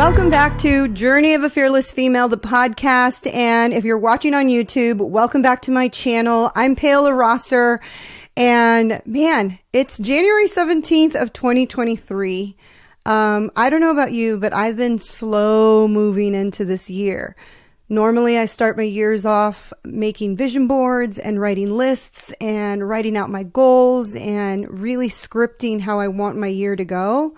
Welcome back to Journey of a Fearless Female, the podcast. And if you're watching on YouTube, welcome back to my channel. I'm Paola Rosser. And man, it's January 17th of 2023. I don't know about you, but I've been slow moving into this year. Normally, I start my years off making vision boards and writing lists and writing out my goals and really scripting how I want my year to go.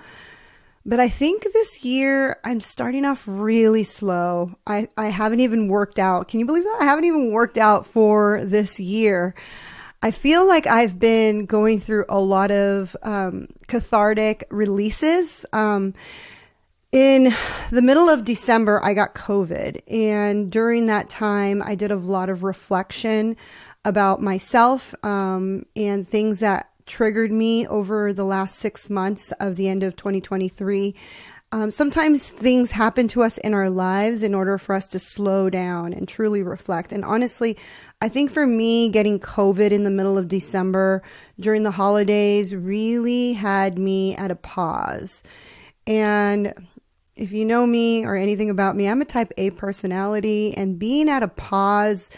But I think this year I'm starting off really slow. I haven't even worked out. Can you believe that? I haven't even worked out for this year. I feel like I've been going through a lot of cathartic releases. In the middle of December, I got COVID. And during that time, I did a lot of reflection about myself and things that triggered me over the last 6 months of the end of 2023. Sometimes things happen to us in our lives in order for us to slow down and truly reflect. And honestly, I think for me, getting COVID in the middle of December during the holidays really had me at a pause. And if you know me or anything about me, I'm a type A personality, and being at a pause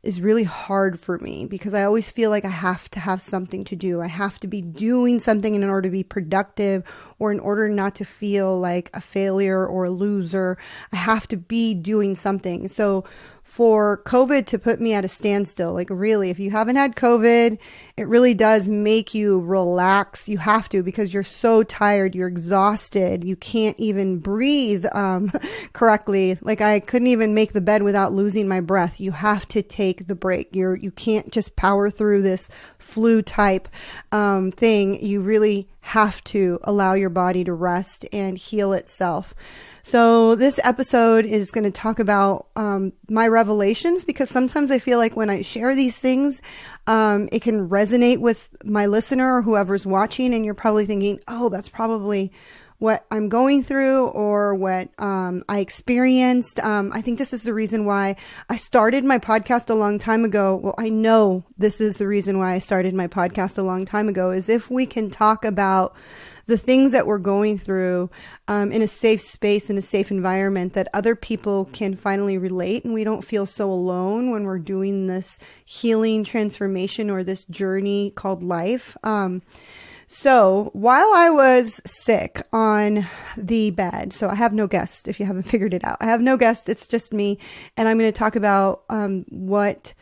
is really hard for me because I always feel like I have to have something to do. I have to be doing something in order to be productive, or in order not to feel like a failure or a loser. I have to be doing something. So for COVID to put me at a standstill, like really, if you haven't had COVID, it really does make you relax. You have to, because you're so tired, you're exhausted, you can't even breathe correctly. Like I couldn't even make the bed without losing my breath. You have to take the break. You can't just power through this flu type thing. You really have to allow your body to rest and heal itself. So this episode is going to talk about my revelations, because sometimes I feel like when I share these things, it can resonate with my listener or whoever's watching, and you're probably thinking, oh, that's probably what I'm going through or what I experienced. I think this is the reason why I started my podcast a long time ago. Well, I know this is the reason why I started my podcast a long time ago, is if we can talk about the things that we're going through in a safe space, in a safe environment, that other people can finally relate, and we don't feel so alone when we're doing this healing transformation or this journey called life. So while I was sick on the bed, so I have no guest, if you haven't figured it out, I have no guest, it's just me. And I'm going to talk about what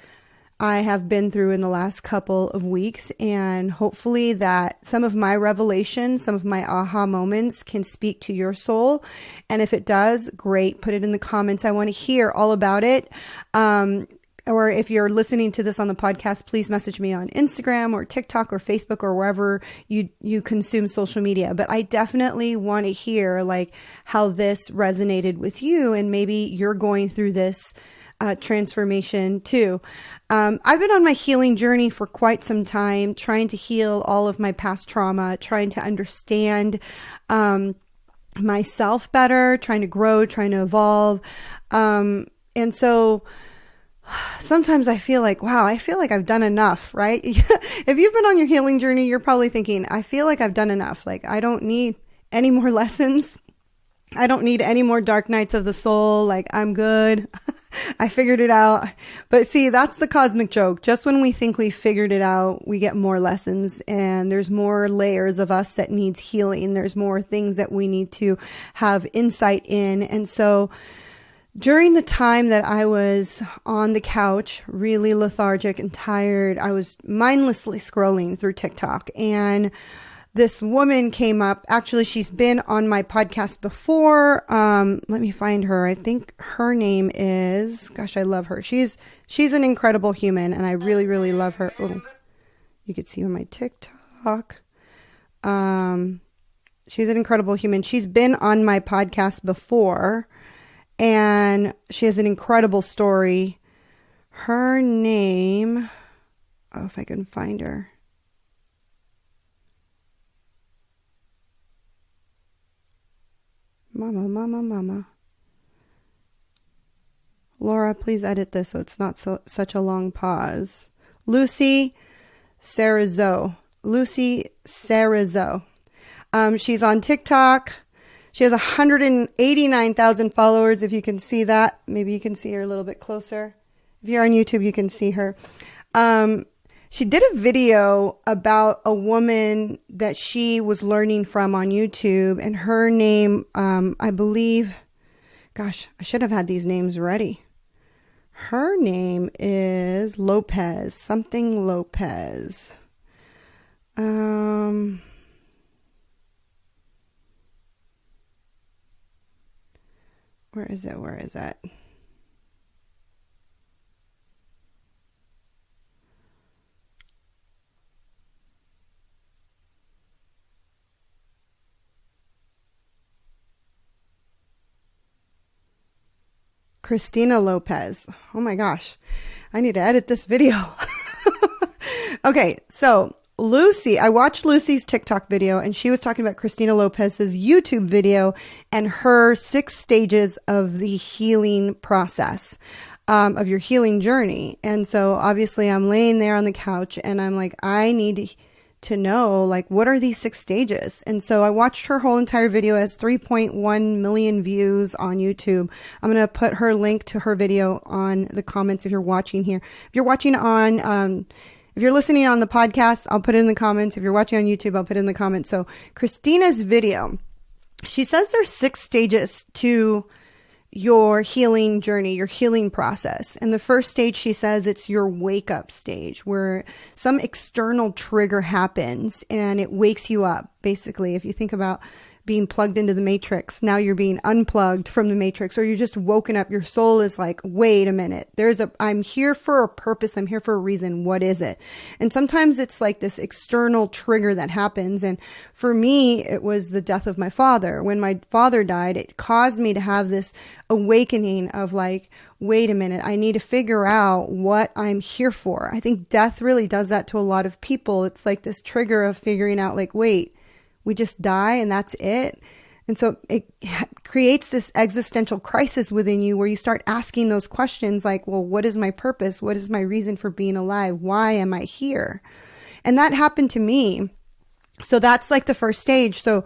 I have been through in the last couple of weeks, and hopefully that some of my revelations, some of my aha moments can speak to your soul. And if it does, great, put it in the comments. I want to hear all about it. Or if you're listening to this on the podcast, please message me on Instagram or TikTok or Facebook or wherever you consume social media. But I definitely want to hear like how this resonated with you, and maybe you're going through this transformation too. I've been on my healing journey for quite some time, trying to heal all of my past trauma, trying to understand myself better, trying to grow, trying to evolve. And so sometimes I feel like, wow, I feel like I've done enough, right? If you've been on your healing journey, you're probably thinking, I feel like I've done enough. Like, I don't need any more lessons. I don't need any more dark nights of the soul. Like, I'm good. I figured it out. But see, that's the cosmic joke. Just when we think we figured it out, we get more lessons, and there's more layers of us that needs healing. There's more things that we need to have insight in. And so during the time that I was on the couch, really lethargic and tired, I was mindlessly scrolling through TikTok, and this woman came up. Actually, she's been on my podcast before. Let me find her. I think her name is, gosh, I love her. She's an incredible human, and I really, really love her. Oh, you could see on my TikTok. She's an incredible human. She's been on my podcast before, and she has an incredible story. Her name, oh, if I can find her. Mama. Laura, please edit this so it's not such a long pause. Lucy Sarazo. She's on TikTok. She has 189,000 followers. If you can see that, maybe you can see her a little bit closer. If you're on YouTube, you can see her. She did a video about a woman that she was learning from on YouTube, and her name, I believe, gosh, I should have had these names ready. Her name is Lopez, something Lopez. Where is it? Where is it? Christina Lopez. Oh my gosh. I need to edit this video. Okay. So Lucy, I watched Lucy's TikTok video, and she was talking about Christina Lopez's YouTube video and her 6 stages of the healing process, of your healing journey. And so obviously I'm laying there on the couch and I'm like, I need to know, like, what are these 6 stages? And so I watched her whole entire video. It has 3.1 million views on YouTube. I'm going to put her link to her video on the comments if you're watching here. If you're watching on, if you're listening on the podcast, I'll put it in the comments. If you're watching on YouTube, I'll put it in the comments. So Christina's video, she says there's 6 stages to your healing journey, your healing process. And the first stage, she says, it's your wake up stage, where some external trigger happens and it wakes you up. Basically, if you think about being plugged into the matrix, now you're being unplugged from the matrix, or you're just woken up. Your soul is like, wait a minute, I'm here for a purpose. I'm here for a reason. What is it? And sometimes it's like this external trigger that happens. And for me, it was the death of my father. When my father died, it caused me to have this awakening of like, wait a minute, I need to figure out what I'm here for. I think death really does that to a lot of people. It's like this trigger of figuring out like, wait, we just die and that's it. And so it creates this existential crisis within you where you start asking those questions like, well, what is my purpose? What is my reason for being alive? Why am I here? And that happened to me. So that's like the first stage. So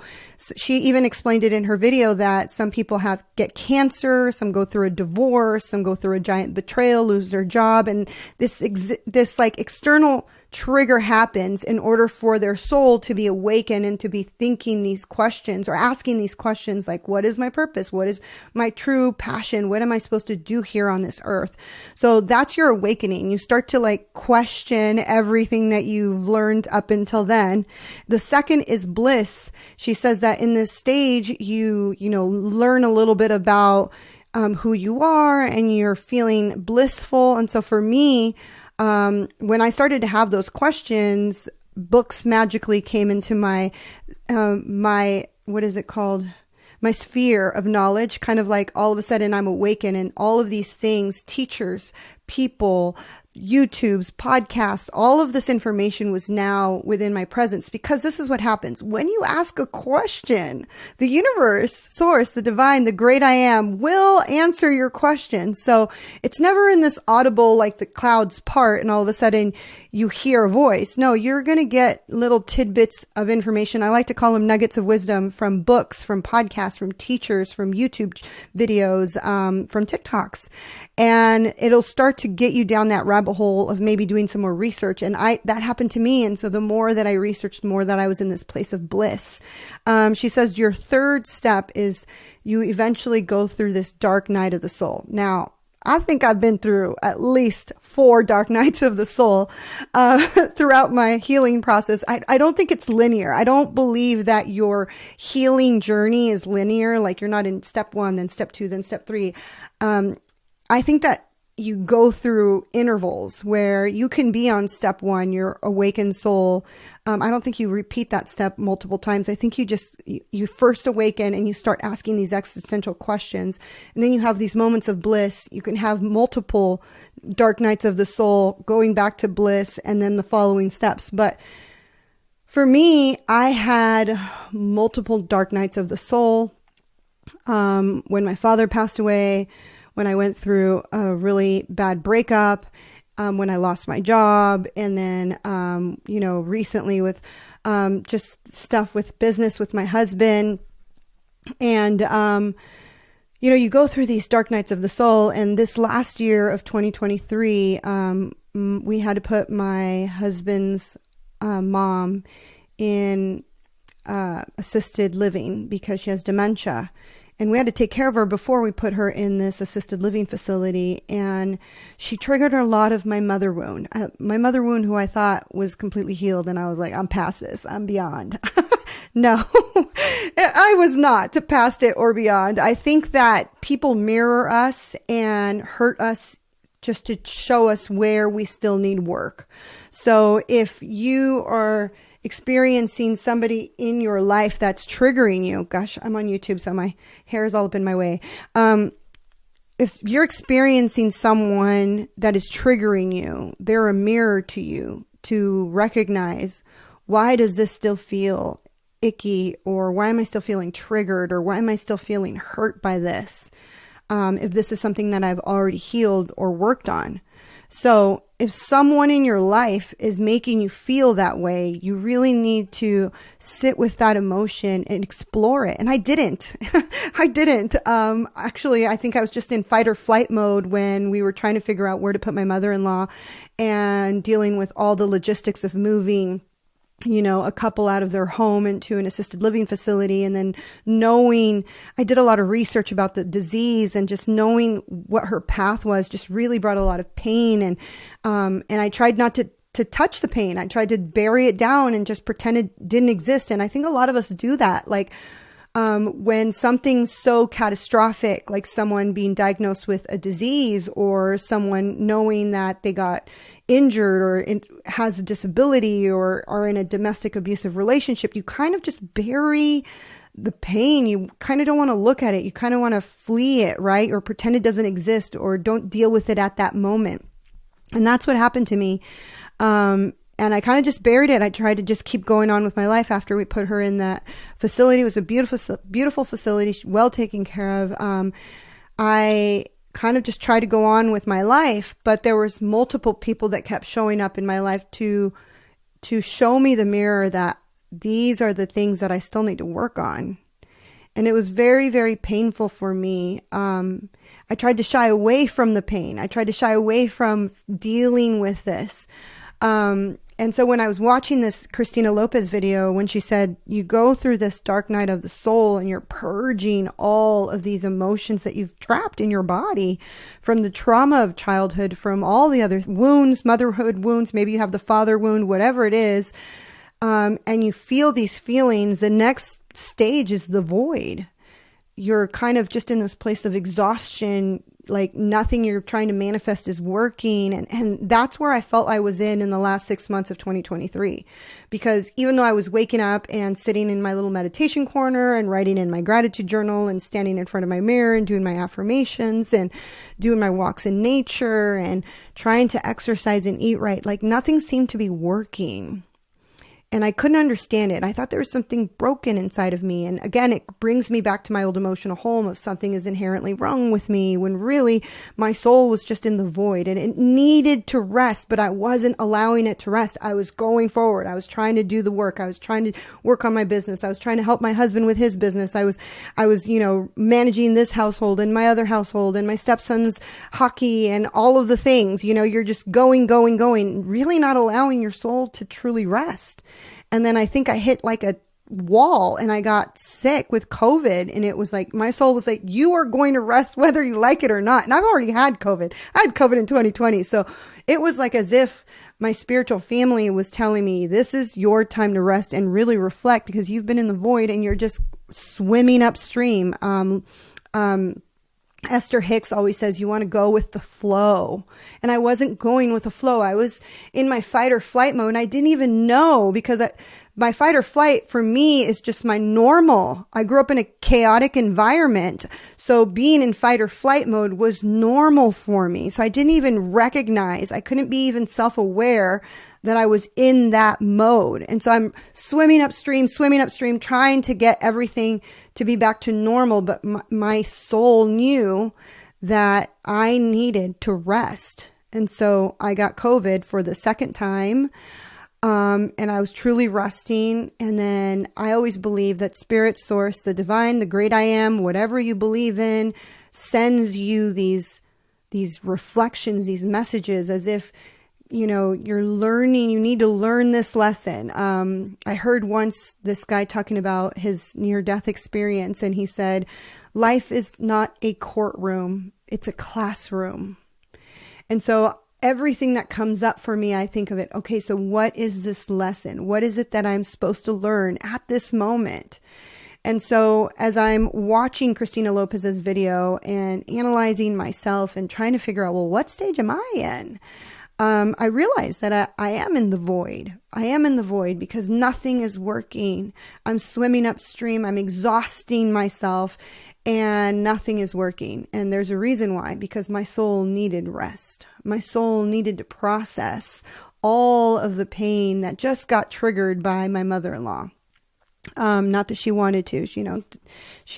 she even explained it in her video that some people get cancer, some go through a divorce, some go through a giant betrayal, lose their job. And this like external trigger happens in order for their soul to be awakened and to be thinking these questions or asking these questions like, what is my purpose? What is my true passion? What am I supposed to do here on this earth? So that's your awakening. You start to like question everything that you've learned up until then. The second is bliss. She says that in this stage, you learn a little bit about who you are and you're feeling blissful. And so for me, when I started to have those questions, books magically came into my what is it called? My sphere of knowledge, kind of like all of a sudden I'm awakened, and all of these things, teachers, people, YouTube's, podcasts, all of this information was now within my presence, because this is what happens. When you ask a question, the universe, source, the divine, the great I am will answer your question. So it's never in this audible, like the clouds part and all of a sudden you hear a voice. No, you're going to get little tidbits of information. I like to call them nuggets of wisdom from books, from podcasts, from teachers, from YouTube videos, from TikToks. And it'll start to get you down that rabbit hole of maybe doing some more research. And that happened to me. And so the more that I researched, the more that I was in this place of bliss. She says your third step is you eventually go through this dark night of the soul. Now, I think I've been through at least 4 dark nights of the soul throughout my healing process. I don't think it's linear. I don't believe that your healing journey is linear. Like you're not in step 1, then step 2, then step 3. I think that you go through intervals where you can be on step 1, your awakened soul. I don't think you repeat that step multiple times. I think you first awaken and you start asking these existential questions. And then you have these moments of bliss. You can have multiple dark nights of the soul going back to bliss and then the following steps. But for me, I had multiple dark nights of the soul. When my father passed away, when I went through a really bad breakup, when I lost my job, and then, recently with just stuff with business with my husband. And, you go through these dark nights of the soul. And this last year of 2023, we had to put my husband's mom in assisted living because she has dementia. And we had to take care of her before we put her in this assisted living facility. And she triggered a lot of my mother wound. My mother wound, who I thought was completely healed. And I was like, I'm past this. I'm beyond. No, I was not past it or beyond. I think that people mirror us and hurt us just to show us where we still need work. So if you are experiencing somebody in your life that's triggering you, gosh, I'm on YouTube, so my hair is all up in my way. If you're experiencing someone that is triggering you, they're a mirror to you to recognize, why does this still feel icky, or why am I still feeling triggered, or why am I still feeling hurt by this? If this is something that I've already healed or worked on. So if someone in your life is making you feel that way, you really need to sit with that emotion and explore it. And I didn't. Actually, I think I was just in fight or flight mode when we were trying to figure out where to put my mother-in-law and dealing with all the logistics of moving a couple out of their home into an assisted living facility. And then knowing, I did a lot of research about the disease, and just knowing what her path was just really brought a lot of pain. And I tried not to touch the pain. I tried to bury it down and just pretend it didn't exist. And I think a lot of us do that. Like, when something's so catastrophic, like someone being diagnosed with a disease, or someone knowing that they got injured or has a disability or are in a domestic abusive relationship, you kind of just bury the pain. You kind of don't want to look at it. You kind of want to flee it, right? Or pretend it doesn't exist, or don't deal with it at that moment. And that's what happened to me. And I kind of just buried it. I tried to just keep going on with my life after we put her in that facility. It was a beautiful, beautiful facility, well taken care of. I kind of just tried to go on with my life, but there was multiple people that kept showing up in my life to show me the mirror that these are the things that I still need to work on. And it was very, very painful for me. I tried to shy away from the pain. I tried to shy away from dealing with this. And so when I was watching this Christina Lopez video, when she said, you go through this dark night of the soul and you're purging all of these emotions that you've trapped in your body from the trauma of childhood, from all the other wounds, motherhood wounds, maybe you have the father wound, whatever it is. And you feel these feelings. The next stage is the void. You're kind of just in this place of exhaustion, like nothing you're trying to manifest is working. And that's where I felt I was in the last 6 months of 2023. Because even though I was waking up and sitting in my little meditation corner and writing in my gratitude journal and standing in front of my mirror and doing my affirmations and doing my walks in nature and trying to exercise and eat right, like nothing seemed to be working. And I couldn't understand it. I thought there was something broken inside of me. And again, it brings me back to my old emotional home of something is inherently wrong with me, when really my soul was just in the void and it needed to rest, but I wasn't allowing it to rest. I was going forward. I was trying to do the work. I was trying to work on my business. I was trying to help my husband with his business. I was, managing this household and my other household and my stepson's hockey and all of the things. You're just going, really not allowing your soul to truly rest. And then I think I hit like a wall and I got sick with COVID, and it was like, my soul was like, you are going to rest whether you like it or not. And I've already had COVID. I had COVID in 2020. So it was like as if my spiritual family was telling me, this is your time to rest and really reflect, because you've been in the void and you're just swimming upstream. Esther Hicks always says you want to go with the flow. And I wasn't going with the flow. I was in my fight or flight mode, and I didn't even know, because my fight or flight for me is just my normal. I grew up in a chaotic environment. So being in fight or flight mode was normal for me. So I didn't even recognize, I couldn't be even self-aware that I was in that mode. And so I'm swimming upstream, trying to get everything to be back to normal. But my soul knew that I needed to rest. And so I got COVID for the second time. And I was truly resting. And then I always believe that spirit, source, the divine, the great I am, whatever you believe in, sends you these reflections, these messages, as if, you're learning, you need to learn this lesson. I heard once this guy talking about his near-death experience, and he said, life is not a courtroom, it's a classroom. And so everything that comes up for me, I think of it, okay, so what is this lesson? What is it that I'm supposed to learn at this moment? And so as I'm watching Christina Lopez's video and analyzing myself and trying to figure out, well, what stage am I in? I realized that I am in the void. I am in the void because nothing is working. I'm swimming upstream. I'm exhausting myself and nothing is working. And there's a reason why, because my soul needed rest. My soul needed to process all of the pain that just got triggered by my mother-in-law. Not that she wanted to, she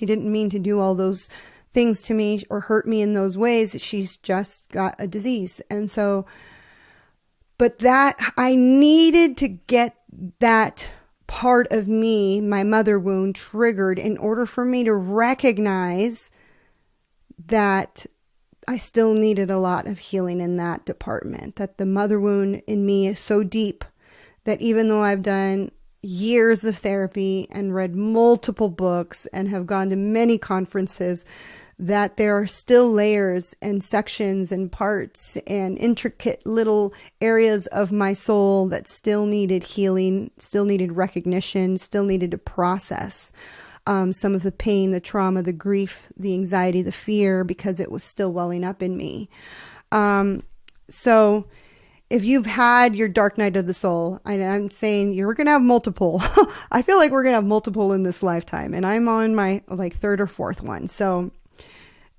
didn't mean to do all those things to me or hurt me in those ways. She's just got a disease. And so, but that I needed to get that part of me, my mother wound, triggered in order for me to recognize that I still needed a lot of healing in that department, that the mother wound in me is so deep that even though I've done years of therapy and read multiple books and have gone to many conferences, that there are still layers and sections and parts and intricate little areas of my soul that still needed healing, still needed recognition, still needed to process some of the pain, the trauma, the grief, the anxiety, the fear, because it was still welling up in me. So if you've had your dark night of the soul, I'm saying you're going to have multiple. I feel like we're going to have multiple in this lifetime, and I'm on my third or fourth one. So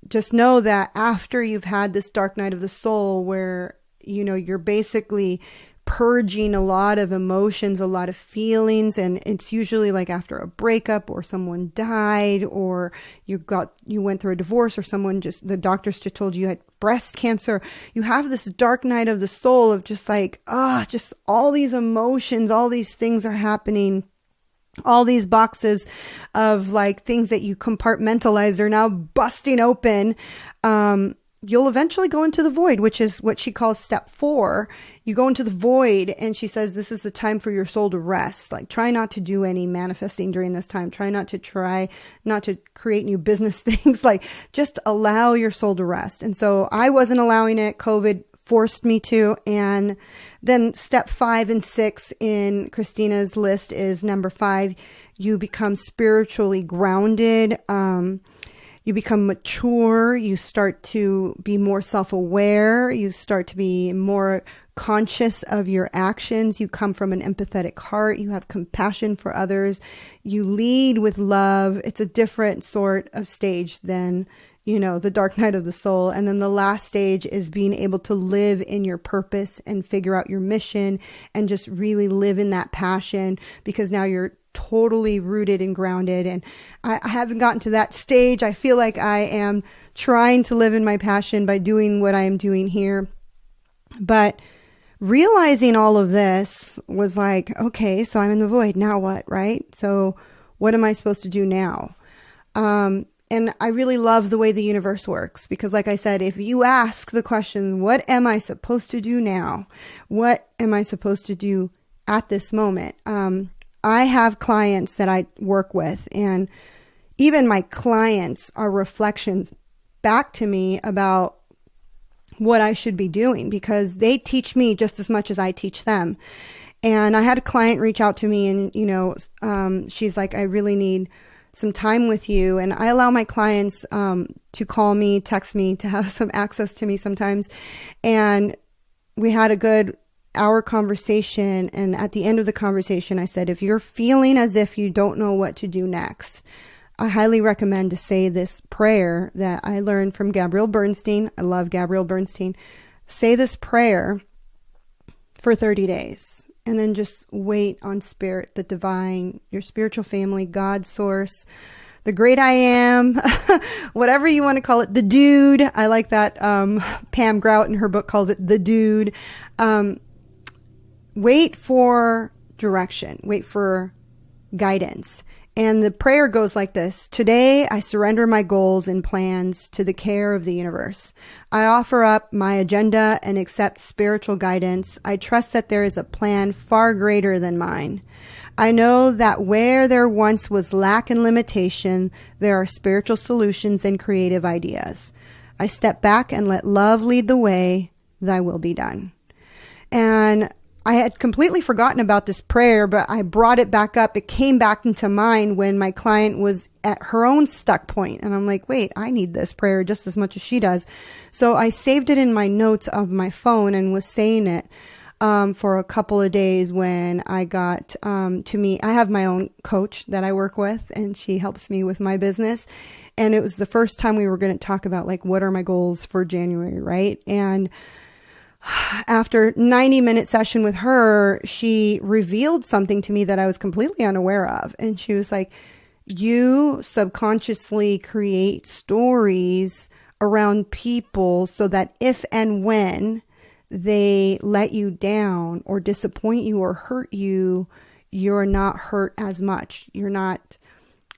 just know that after you've had this dark night of the soul where, you're basically purging a lot of emotions, a lot of feelings, and it's usually like after a breakup or someone died or you went through a divorce or the doctors just told you had breast cancer. You have this dark night of the soul of just just all these emotions, all these things are happening. All these boxes of things that you compartmentalized are now busting open. You'll eventually go into the void, which is what she calls step 4. You go into the void and she says, this is the time for your soul to rest. Try not to do any manifesting during this time. Try not to create new business things. Just allow your soul to rest. And so I wasn't allowing it. COVID forced me to. And then step 5 and 6 in Christina's list is number 5. You become spiritually grounded. You become mature. You start to be more self-aware. You start to be more conscious of your actions. You come from an empathetic heart. You have compassion for others. You lead with love. It's a different sort of stage than the dark night of the soul. And then the last stage is being able to live in your purpose and figure out your mission and just really live in that passion, because now you're totally rooted and grounded. And I haven't gotten to that stage. I feel like I am trying to live in my passion by doing what I am doing here. But realizing all of this was okay, so I'm in the void. Now what, right? So what am I supposed to do now? And I really love the way the universe works, because like I said, if you ask the question, what am I supposed to do now? What am I supposed to do at this moment? I have clients that I work with, and even my clients are reflections back to me about what I should be doing, because they teach me just as much as I teach them. And I had a client reach out to me and, she's like, I really need some time with you. And I allow my clients to call me, text me, to have some access to me sometimes. And we had a good hour conversation. And at the end of the conversation, I said, if you're feeling as if you don't know what to do next, I highly recommend to say this prayer that I learned from Gabrielle Bernstein. I love Gabrielle Bernstein. Say this prayer for 30 days. And then just wait on spirit, the divine, your spiritual family, God, source, the great I am, whatever you want to call it, the dude. I like that. Pam Grout in her book calls it the dude. wait for direction, wait for guidance. And the prayer goes like this: today, I surrender my goals and plans to the care of the universe. I offer up my agenda and accept spiritual guidance. I trust that there is a plan far greater than mine. I know that where there once was lack and limitation, there are spiritual solutions and creative ideas. I step back and let love lead the way. Thy will be done. And I had completely forgotten about this prayer, but I brought it back up. It came back into mind when my client was at her own stuck point. And I'm like, wait, I need this prayer just as much as she does. So I saved it in my notes of my phone and was saying it for a couple of days when I got to meet. I have my own coach that I work with, and she helps me with my business. And it was the first time we were going to talk about, like, what are my goals for January, right? And after 90-minute session with her, she revealed something to me that I was completely unaware of. And she was like, you subconsciously create stories around people so that if and when they let you down or disappoint you or hurt you, you're not hurt as much.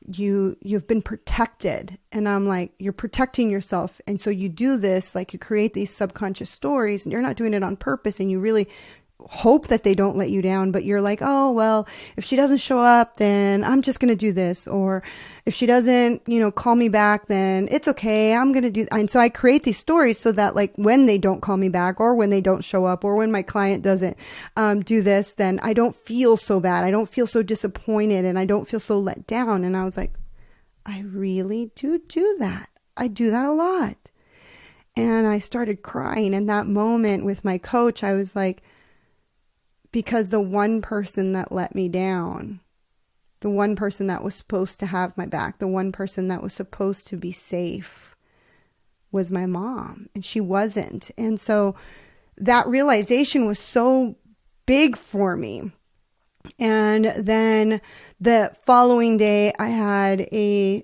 You've been protected. And I'm like, you're protecting yourself. And so you do this, like, you create these subconscious stories, and you're not doing it on purpose. And you really hope that they don't let you down, but you're like, oh, well, if she doesn't show up, then I'm just going to do this. Or if she doesn't, call me back, then it's okay. I'm going to do. And so I create these stories so that, like, when they don't call me back, or when they don't show up, or when my client doesn't do this, then I don't feel so bad. I don't feel so disappointed, and I don't feel so let down. And I was like, I really do that. I do that a lot. And I started crying in that moment with my coach. I was like, because the one person that let me down, the one person that was supposed to have my back, the one person that was supposed to be safe was my mom, and she wasn't. And so that realization was so big for me. And then the following day, I had a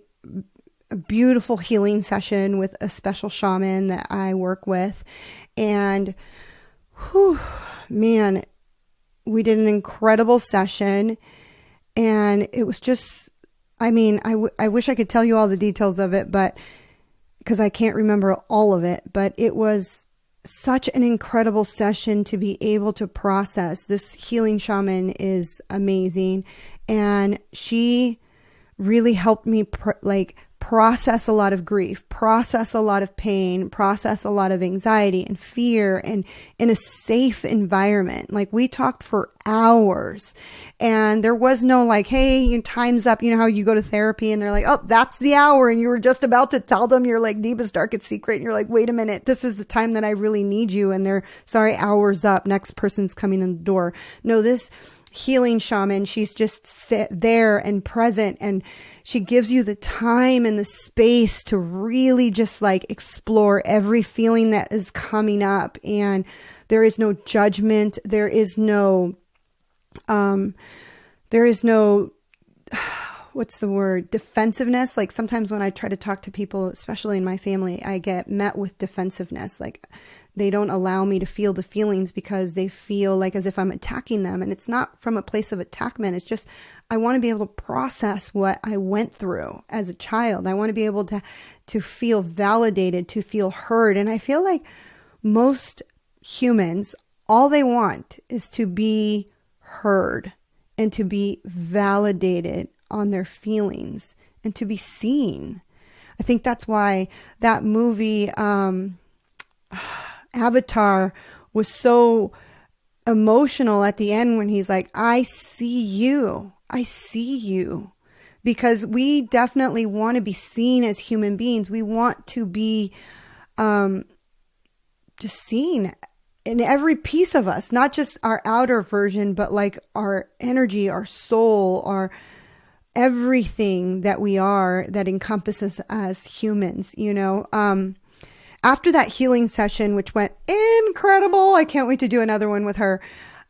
beautiful healing session with a special shaman that I work with. And man, we did an incredible session, and it was just, I wish I could tell you all the details of it, but because I can't remember all of it, but it was such an incredible session to be able to process. This healing shaman is amazing, and she really helped me process a lot of grief, process a lot of pain, process a lot of anxiety and fear, and in a safe environment. Like, we talked for hours, and there was no like, hey, time's up. You know how you go to therapy and they're like, oh, that's the hour. And you were just about to tell them your like deepest, darkest secret. And you're like, wait a minute, this is the time that I really need you. And they're sorry, hour's up. Next person's coming in the door. No, this healing shaman, she's just there and present, and she gives you the time and the space to really just like explore every feeling that is coming up. And there is no judgment. There is no, what's the word? Defensiveness. Like, sometimes when I try to talk to people, especially in my family, I get met with defensiveness. Like, they don't allow me to feel the feelings because they feel like as if I'm attacking them. And it's not from a place of attackment. It's just, I want to be able to process what I went through as a child. I want to be able to feel validated, to feel heard. And I feel like most humans, all they want is to be heard and to be validated on their feelings and to be seen. I think that's why that movie, Avatar, was so emotional at the end when he's like, I see you. I see you. Because we definitely want to be seen as human beings. We want to be just seen in every piece of us, not just our outer version, but like our energy, our soul, our everything that we are that encompasses as humans, After that healing session, which went incredible, I can't wait to do another one with her.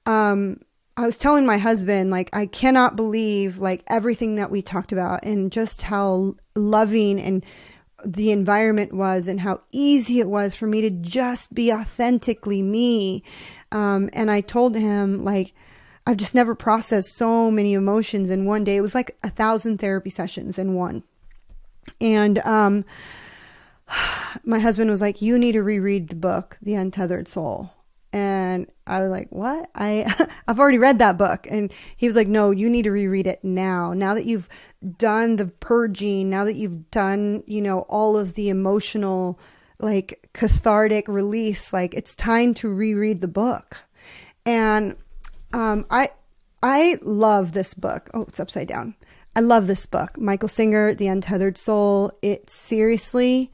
I was telling my husband, like, I cannot believe like everything that we talked about and just how loving and the environment was and how easy it was for me to just be authentically me. And I told him, like, I've just never processed so many emotions in one day. It was like 1,000 therapy sessions in one. And my husband was like, you need to reread the book, The Untethered Soul. And I was like, what? I've already read that book. And he was like, no, you need to reread it now. Now that you've done the purging, now that you've done, all of the emotional, like, cathartic release, like, it's time to reread the book. And I love this book. Oh, it's upside down. I love this book, Michael Singer, The Untethered Soul. It's seriously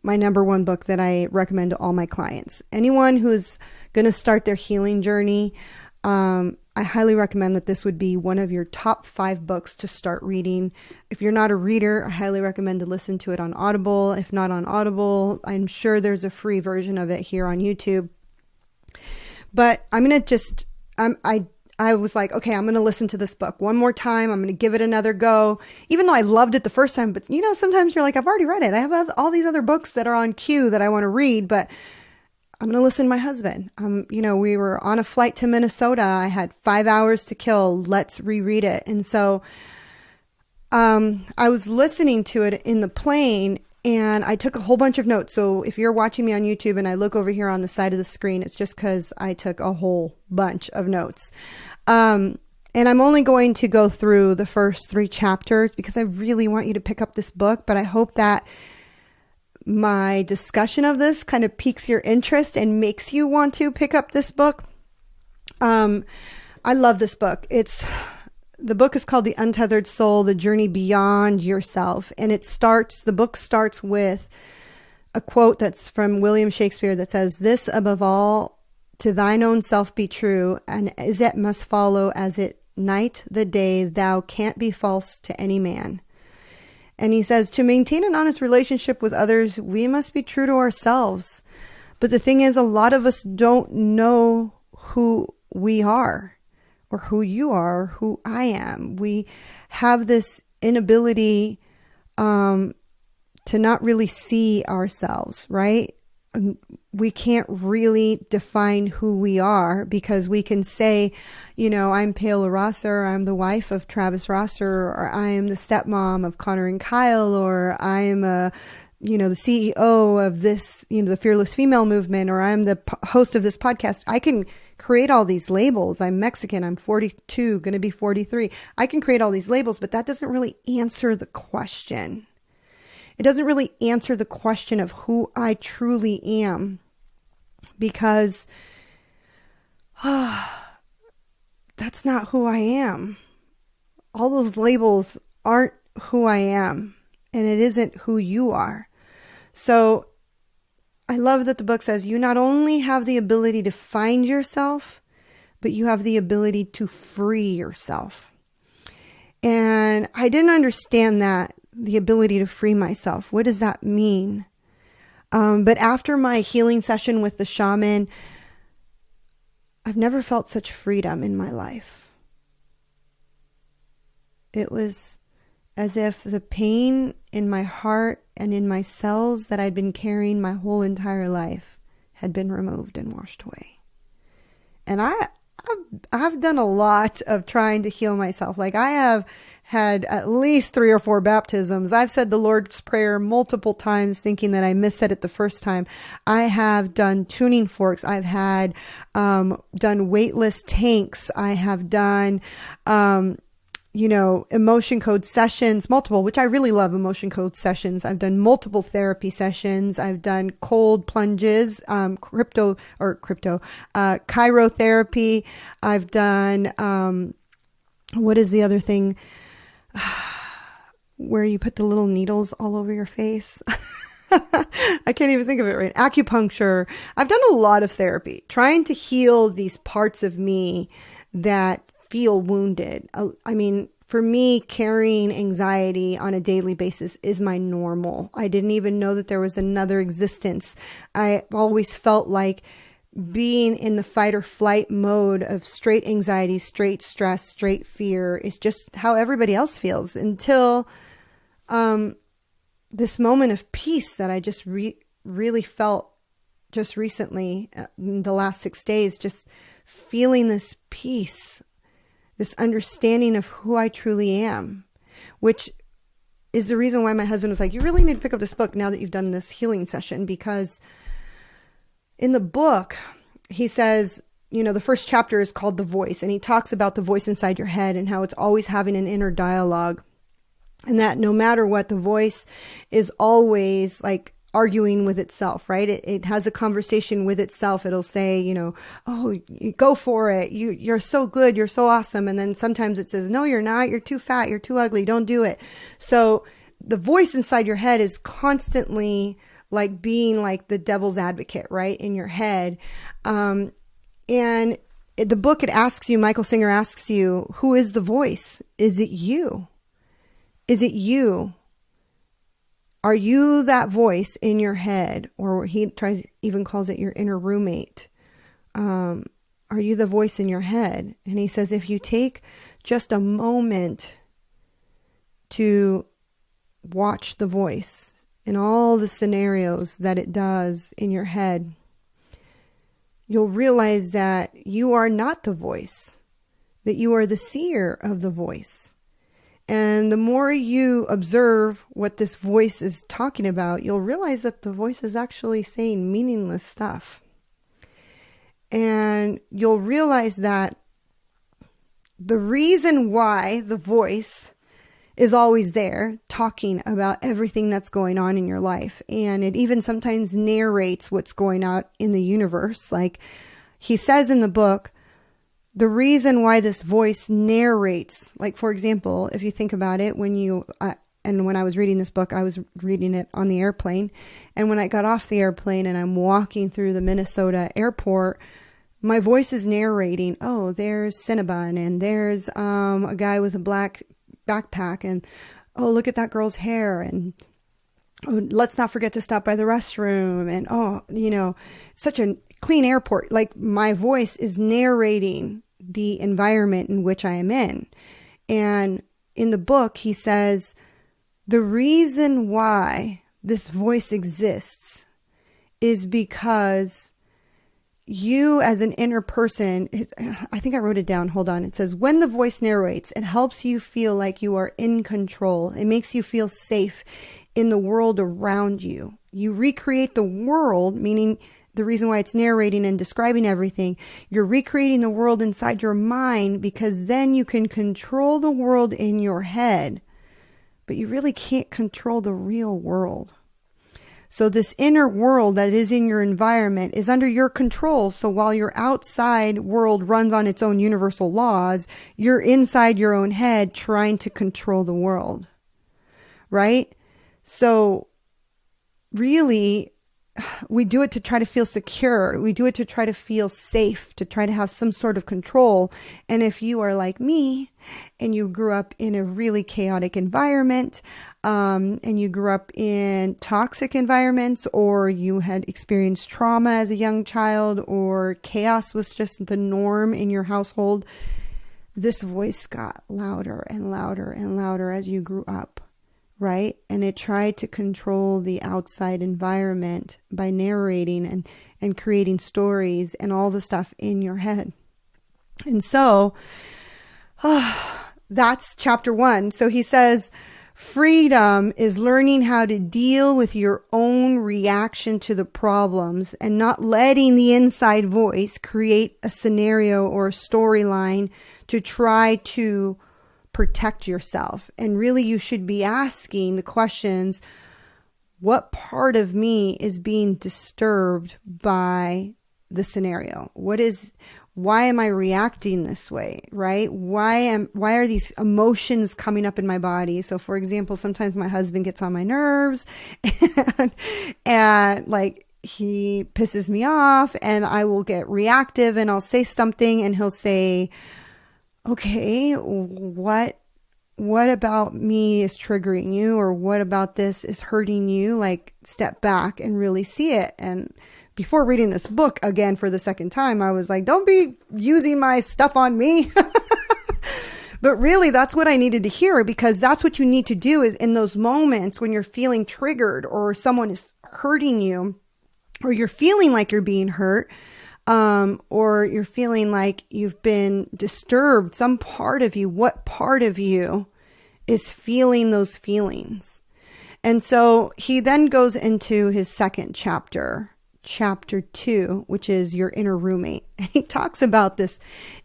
my number one book that I recommend to all my clients. Anyone who's going to start their healing journey, I highly recommend that this would be one of your top 5 books to start reading. If you're not a reader, I highly recommend to listen to it on Audible. If not on Audible, I'm sure there's a free version of it here on YouTube. But I'm going to just, I was like, okay, I'm going to listen to this book one more time. I'm going to give it another go, even though I loved it the first time. But, sometimes you're like, I've already read it. I have all these other books that are on queue that I want to read, but I'm going to listen to my husband. We were on a flight to Minnesota. I had 5 hours to kill. Let's reread it. And so I was listening to it in the plane, and I took a whole bunch of notes. So if you're watching me on YouTube and I look over here on the side of the screen, it's just because I took a whole bunch of notes. And I'm only going to go through the first 3 chapters because I really want you to pick up this book. But I hope that my discussion of this kind of piques your interest and makes you want to pick up this book. I love this book. The book is called The Untethered Soul, The Journey Beyond Yourself. And the book starts with a quote that's from William Shakespeare that says, "This above all, to thine own self be true, and as it must follow as it night the day, thou can't be false to any man." And he says, to maintain an honest relationship with others, we must be true to ourselves. But the thing is, a lot of us don't know who we are, or who you are, or who I am. We have this inability to not really see ourselves, right? We can't really define who we are because we can say, I'm Paola Rosser, I'm the wife of Travis Rosser, or I am the stepmom of Connor and Kyle, or I am the CEO of this, the Fearless Female Movement, or I'm the host of this podcast. I can create all these labels. I'm Mexican. I'm 42, going to be 43. I can create all these labels, but that doesn't really answer the question. It doesn't really answer the question of who I truly am, because that's not who I am. All those labels aren't who I am, and it isn't who you are. So I love that the book says you not only have the ability to find yourself, but you have the ability to free yourself. And I didn't understand that, the ability to free myself. What does that mean? But after my healing session with the shaman, I've never felt such freedom in my life. It was as if the pain in my heart and in my cells that I'd been carrying my whole entire life had been removed and washed away. And I've done a lot of trying to heal myself. Like, I have had at least 3 or 4 baptisms. I've said the Lord's Prayer multiple times thinking that I missaid it the first time. I have done tuning forks. I've had done weightless tanks. I have done emotion code sessions, multiple, which I really love emotion code sessions. I've done multiple therapy sessions. I've done cold plunges, chirotherapy. I've done, what is the other thing? Where you put the little needles all over your face. I can't even think of it right. Acupuncture. I've done a lot of therapy, trying to heal these parts of me that feel wounded. I mean, for me, carrying anxiety on a daily basis is my normal. I didn't even know that there was another existence. I always felt like being in the fight or flight mode of straight anxiety, straight stress, straight fear is just how everybody else feels, until this moment of peace that I just really felt just recently, in the last 6 days, just feeling this peace, this understanding of who I truly am, which is the reason why my husband was like, you really need to pick up this book now that you've done this healing session, because in the book, he says, the first chapter is called The Voice, and he talks about the voice inside your head and how it's always having an inner dialogue, and that no matter what, the voice is always like arguing with itself, right? It has a conversation with itself. It'll say, oh, go for it. You're so good. You're so awesome. And then sometimes it says, no, you're not. You're too fat. You're too ugly. Don't do it. So the voice inside your head is constantly like being like the devil's advocate, right? In your head. And the book, it asks you, Michael Singer asks you, who is the voice? Is it you? Is it you? Are you that voice in your head? Or he even calls it your inner roommate. Are you the voice in your head? And he says, if you take just a moment to watch the voice in all the scenarios that it does in your head, you'll realize that you are not the voice, that you are the seer of the voice. And the more you observe what this voice is talking about, you'll realize that the voice is actually saying meaningless stuff. And you'll realize that the reason why the voice is always there talking about everything that's going on in your life, and it even sometimes narrates what's going on in the universe. Like he says in the book, the reason why this voice narrates, like, for example, if you think about it, and when I was reading this book, I was reading it on the airplane. And when I got off the airplane and I'm walking through the Minnesota airport, my voice is narrating, oh, there's Cinnabon, and there's a guy with a black backpack, and oh, look at that girl's hair, and oh, let's not forget to stop by the restroom, and oh, such a clean airport. Like my voice is narrating the environment in which I am in. And in the book, he says, the reason why this voice exists is because you as an inner person, I think I wrote it down. Hold on. It says, when the voice narrates, it helps you feel like you are in control. It makes you feel safe in the world around you. You recreate the world, meaning the reason why it's narrating and describing everything, you're recreating the world inside your mind, because then you can control the world in your head, but you really can't control the real world. So this inner world that is in your environment is under your control. So while your outside world runs on its own universal laws, you're inside your own head trying to control the world, right? So really, we do it to try to feel secure. We do it to try to feel safe, to try to have some sort of control. And if you are like me and you grew up in a really chaotic environment, and you grew up in toxic environments, or you had experienced trauma as a young child, or chaos was just the norm in your household, this voice got louder and louder and louder as you grew up. Right? And it tried to control the outside environment by narrating and creating stories and all the stuff in your head. And so, that's chapter 1. So he says, freedom is learning how to deal with your own reaction to the problems and not letting the inside voice create a scenario or a storyline to try to protect yourself. And really, you should be asking the questions, what part of me is being disturbed by the scenario? Why am I reacting this way, right? Why are these emotions coming up in my body? So for example, sometimes my husband gets on my nerves and like he pisses me off, and I will get reactive and I'll say something and he'll say, okay, what about me is triggering you, or what about this is hurting you? Like, step back and really see it. And before reading this book again for the second time, I was like, don't be using my stuff on me. But really, that's what I needed to hear, because that's what you need to do is in those moments when you're feeling triggered or someone is hurting you, or you're feeling like you're being hurt, or you're feeling like you've been disturbed, some part of you, what part of you is feeling those feelings? And so he then goes into his second chapter, chapter 2, which is your inner roommate. And he talks about this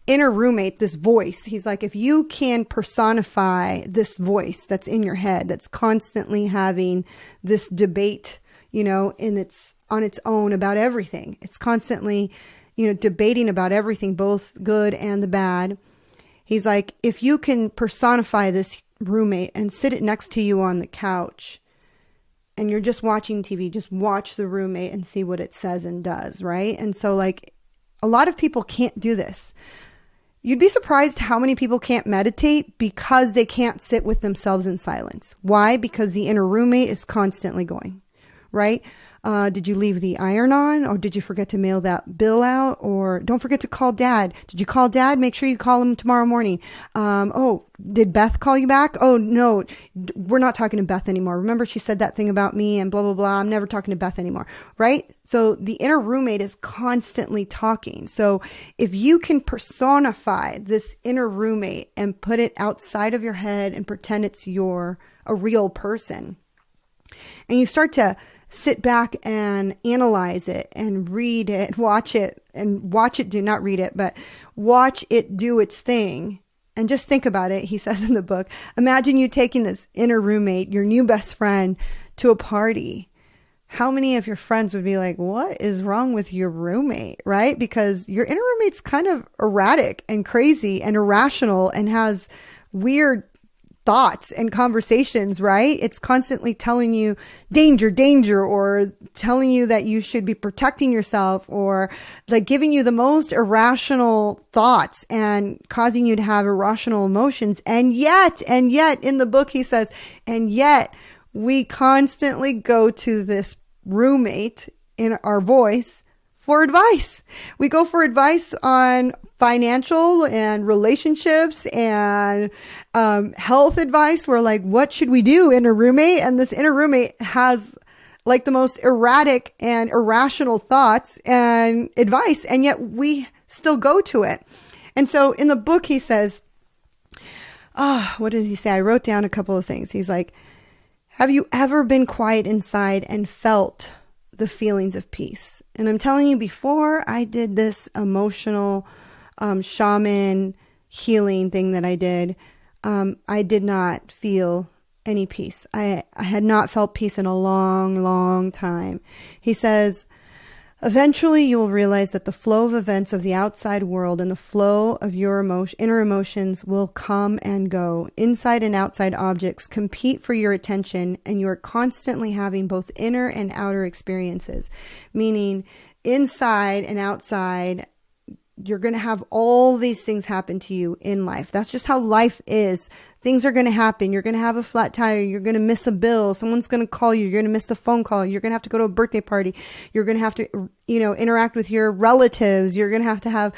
inner roommate, this voice. He's like, if you can personify this voice that's in your head, that's constantly having this debate, on its own about everything. It's constantly, debating about everything, both good and the bad. He's like, if you can personify this roommate and sit it next to you on the couch, and you're just watching TV, just watch the roommate and see what it says and does, right? And so like a lot of people can't do this. You'd be surprised how many people can't meditate because they can't sit with themselves in silence. Why? Because the inner roommate is constantly going, right? Did you leave the iron on? Or did you forget to mail that bill out? Or don't forget to call dad. Did you call dad? Make sure you call him tomorrow morning. Oh, did Beth call you back? Oh, no, we're not talking to Beth anymore. Remember she said that thing about me and blah, blah, blah. I'm never talking to Beth anymore, right? So the inner roommate is constantly talking. So if you can personify this inner roommate and put it outside of your head and pretend it's a real person, and you start to sit back and analyze it and read it, watch it do, not read it, but watch it do its thing. And just think about it. He says in the book, imagine you taking this inner roommate, your new best friend, to a party. How many of your friends would be like, what is wrong with your roommate, right? Because your inner roommate's kind of erratic and crazy and irrational and has weird thoughts and conversations, right? It's constantly telling you danger, danger, or telling you that you should be protecting yourself, or like giving you the most irrational thoughts and causing you to have irrational emotions. And yet in the book, he says, and yet we constantly go to this roommate in our voice for advice. We go for advice on financial and relationships and health advice. We're like, what should we do, inner roommate? And this inner roommate has like the most erratic and irrational thoughts and advice, and yet we still go to it. And so in the book, he says, what does he say? I wrote down a couple of things. He's like, have you ever been quiet inside and felt the feelings of peace? And I'm telling you, before I did this emotional shaman healing thing that I did not feel any peace. I had not felt peace in a long, long time. He says, eventually you will realize that the flow of events of the outside world and the flow of your inner emotions will come and go. Inside and outside objects compete for your attention, and you are constantly having both inner and outer experiences, meaning inside and outside. You're going to have all these things happen to you in life. That's just how life is. Things are going to happen. You're going to have a flat tire. You're going to miss a bill. Someone's going to call you. You're going to miss the phone call. You're going to have to go to a birthday party. You're going to have to, interact with your relatives. You're going to have,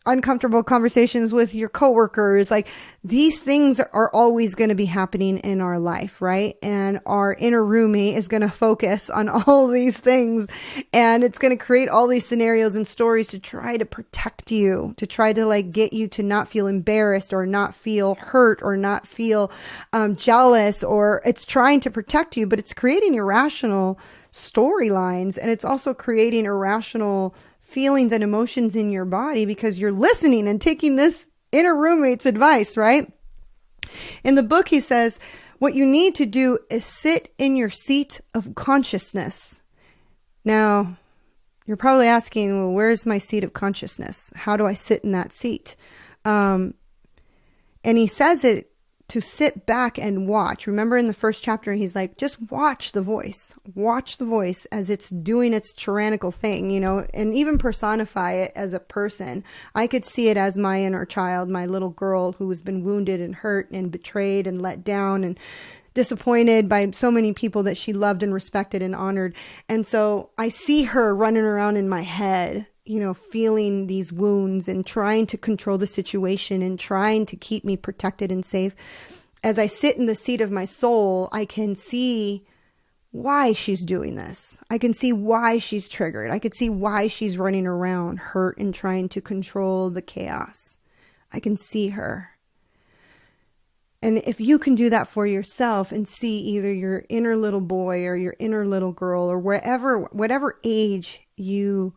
uncomfortable conversations with your coworkers. Like, these things are always going to be happening in our life, right? And our inner roommate is going to focus on all these things, and it's going to create all these scenarios and stories to try to protect you, to try to like get you to not feel embarrassed or not feel hurt or not feel jealous, or it's trying to protect you, but it's creating irrational storylines, and it's also creating irrational feelings and emotions in your body because you're listening and taking this inner roommate's advice, right? In the book, he says, what you need to do is sit in your seat of consciousness. Now, you're probably asking, well, where's my seat of consciousness? How do I sit in that seat? And he says it to sit back and watch. Remember in the first chapter, he's like, just watch the voice as it's doing its tyrannical thing, and even personify it as a person. I could see it as my inner child, my little girl who has been wounded and hurt and betrayed and let down and disappointed by so many people that she loved and respected and honored. And so I see her running around in my head, feeling these wounds and trying to control the situation and trying to keep me protected and safe. As I sit in the seat of my soul, I can see why she's doing this. I can see why she's triggered. I could see why she's running around hurt and trying to control the chaos. I can see her. And if you can do that for yourself and see either your inner little boy or your inner little girl or whatever age you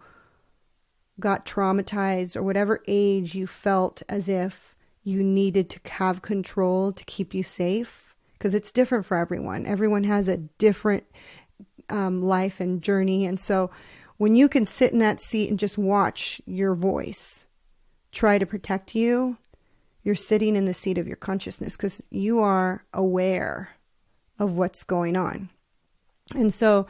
got traumatized or whatever age you felt as if you needed to have control to keep you safe, because it's different for everyone. Everyone has a different life and journey. And so when you can sit in that seat and just watch your voice try to protect you, you're sitting in the seat of your consciousness because you are aware of what's going on. And so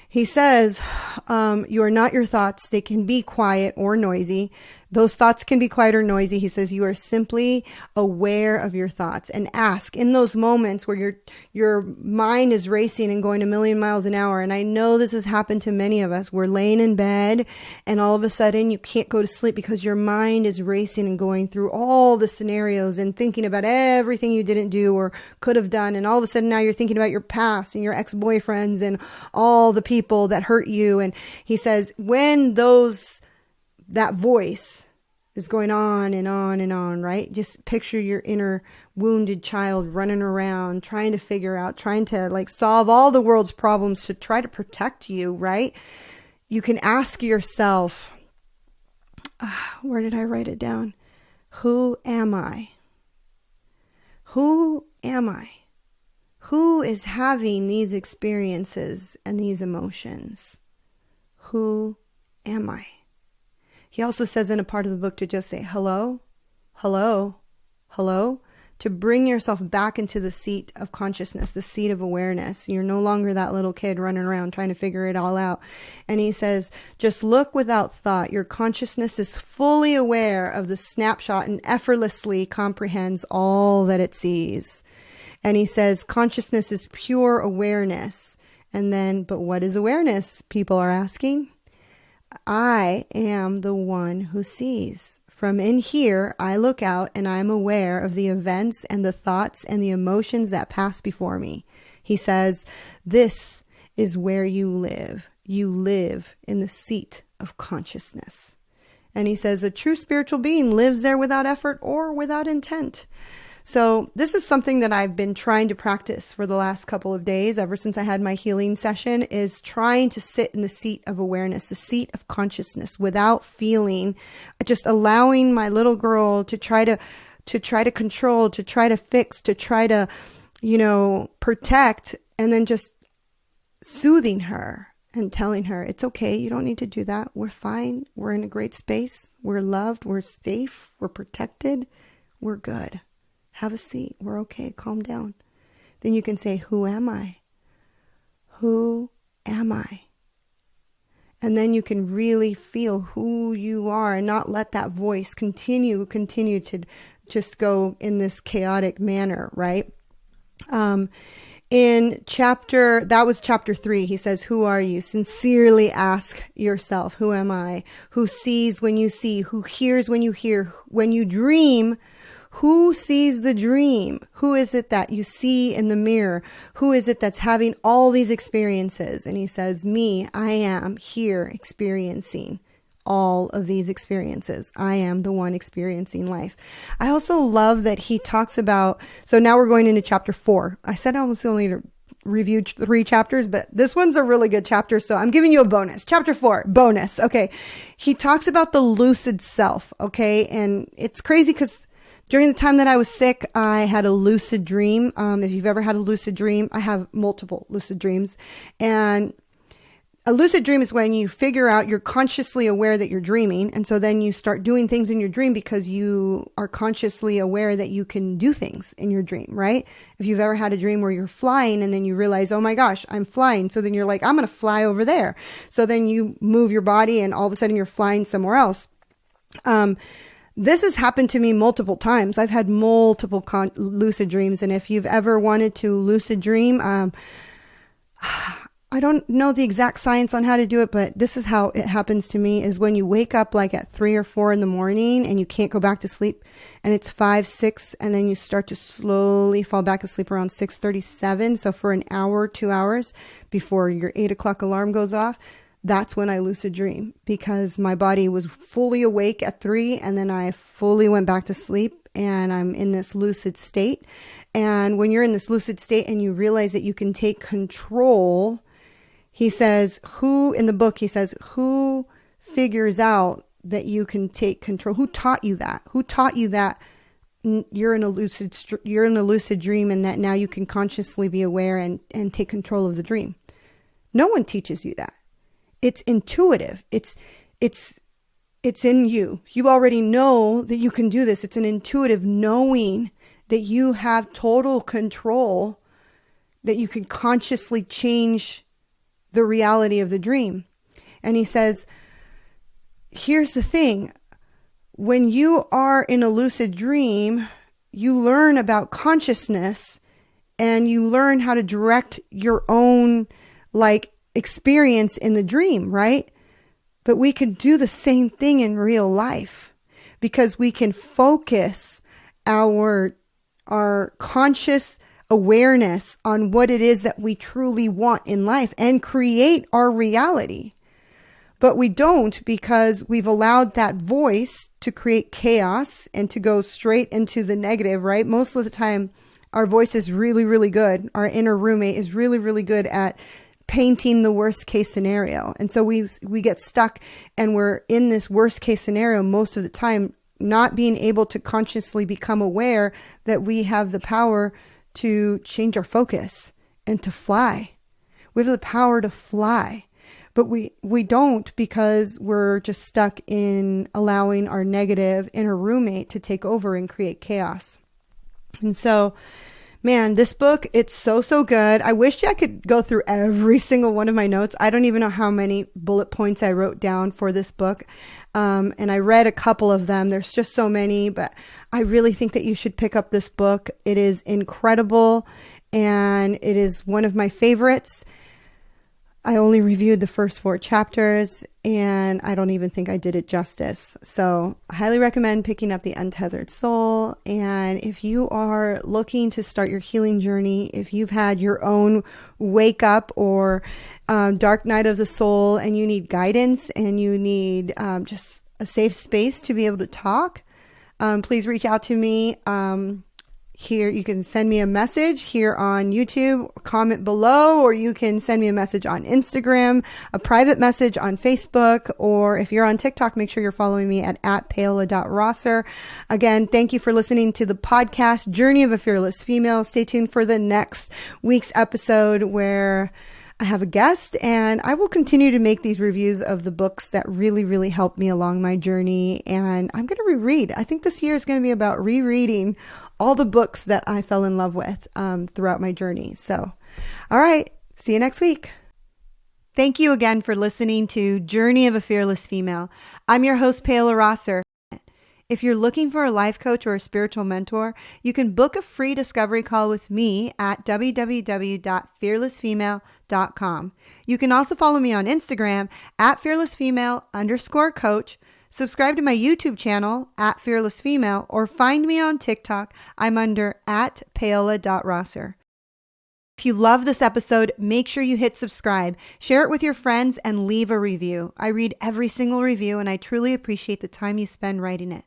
he says, you are not your thoughts. They can be quiet or noisy. Those thoughts can be quiet or noisy. He says you are simply aware of your thoughts, and ask in those moments where your mind is racing and going a million miles an hour. And I know this has happened to many of us. We're laying in bed and all of a sudden you can't go to sleep because your mind is racing and going through all the scenarios and thinking about everything you didn't do or could have done. And all of a sudden now you're thinking about your past and your ex-boyfriends and all the people that hurt you. And he says, when that voice is going on and on and on, right? Just picture your inner wounded child running around, trying to figure out, trying to solve all the world's problems to try to protect you, right? You can ask yourself, where did I write it down? Who am I? Who am I? Who is having these experiences and these emotions? Who am I? He also says in a part of the book to just say, hello, hello, hello, to bring yourself back into the seat of consciousness, the seat of awareness. You're no longer that little kid running around trying to figure it all out. And he says, just look without thought. Your consciousness is fully aware of the snapshot and effortlessly comprehends all that it sees. And he says, consciousness is pure awareness. And then, but what is awareness? People are asking. I am the one who sees. From in here, I look out and I'm aware of the events and the thoughts and the emotions that pass before me. He says, this is where you live. You live in the seat of consciousness. And he says, a true spiritual being lives there without effort or without intent. So this is something that I've been trying to practice for the last couple of days, ever since I had my healing session, is trying to sit in the seat of awareness, the seat of consciousness without feeling, just allowing my little girl to try to control, to try to fix, to try to, protect, and then just soothing her and telling her, it's okay. You don't need to do that. We're fine. We're in a great space. We're loved. We're safe. We're protected. We're good. Have a seat. We're okay. Calm down. Then you can say, who am I? Who am I? And then you can really feel who you are and not let that voice continue to just go in this chaotic manner, right? That was chapter 3. He says, who are you? Sincerely ask yourself, who am I? Who sees when you see? Who hears when you hear? When you dream, who sees the dream? Who is it that you see in the mirror? Who is it that's having all these experiences? And he says, me, I am here experiencing all of these experiences. I am the one experiencing life. I also love that he talks about, so now we're going into chapter 4. I said I was only to review 3 chapters, but this one's a really good chapter. So I'm giving you a bonus. Chapter 4, bonus. Okay. He talks about the lucid self. Okay. And it's crazy because during the time that I was sick, I had a lucid dream. If you've ever had a lucid dream, I have multiple lucid dreams. And a lucid dream is when you figure out you're consciously aware that you're dreaming. And so then you start doing things in your dream because you are consciously aware that you can do things in your dream, right? If you've ever had a dream where you're flying and then you realize, oh my gosh, I'm flying. So then you're like, I'm going to fly over there. So then you move your body and all of a sudden you're flying somewhere else. This has happened to me multiple times. I've had multiple lucid dreams. And if you've ever wanted to lucid dream, I don't know the exact science on how to do it, but this is how it happens to me is when you wake up like at 3 or 4 in the morning and you can't go back to sleep and it's 5, 6, and then you start to slowly fall back asleep around 6:37. So for an hour, 2 hours before your 8 o'clock alarm goes off, that's when I lucid dream because my body was fully awake at 3 and then I fully went back to sleep and I'm in this lucid state. And when you're in this lucid state and you realize that you can take control, he says, in the book, he says, who figures out that you can take control? Who taught you that? Who taught you that you're in a lucid dream and that now you can consciously be aware and take control of the dream? No one teaches you that. It's intuitive. It's in you. You already know that you can do this. It's an intuitive knowing that you have total control, that you can consciously change the reality of the dream. And he says, here's the thing. When you are in a lucid dream, you learn about consciousness and you learn how to direct your own experience in the dream, right? But we can do the same thing in real life because we can focus our conscious awareness on what it is that we truly want in life and create our reality. But we don't because we've allowed that voice to create chaos and to go straight into the negative, right? Most of the time, our voice is really, really good. Our inner roommate is really, really good at painting the worst case scenario. And so we get stuck and we're in this worst case scenario most of the time, not being able to consciously become aware that we have the power to change our focus and to fly. We have the power to fly, but we don't because we're just stuck in allowing our negative inner roommate to take over and create chaos. And so, man, this book, it's so good. I wish I could go through every single one of my notes. I don't even know how many bullet points I wrote down for this book. And I read a couple of them. There's just so many, but I really think that you should pick up this book. It is incredible and it is one of my favorites. I only reviewed the first 4 chapters and I don't even think I did it justice. So I highly recommend picking up The Untethered Soul. And if you are looking to start your healing journey, if you've had your own wake up or dark night of the soul and you need guidance and you need just a safe space to be able to talk, please reach out to me. Here, you can send me a message here on YouTube, comment below, or you can send me a message on Instagram, a private message on Facebook, or if you're on TikTok, make sure you're following me at paola.rosser. Again, thank you for listening to the podcast, Journey of a Fearless Female. Stay tuned for the next week's episode where I have a guest, and I will continue to make these reviews of the books that really, really helped me along my journey. And I'm going to reread. I think this year is going to be about rereading all the books that I fell in love with throughout my journey. So, all right. See you next week. Thank you again for listening to Journey of a Fearless Female. I'm your host, Paola Rosser. If you're looking for a life coach or a spiritual mentor, you can book a free discovery call with me at www.fearlessfemale.com. You can also follow me on Instagram at fearlessfemale_coach, subscribe to my YouTube channel at fearlessfemale, or find me on TikTok. I'm under at paola.rosser. If you love this episode, make sure you hit subscribe, share it with your friends, and leave a review. I read every single review, and I truly appreciate the time you spend writing it.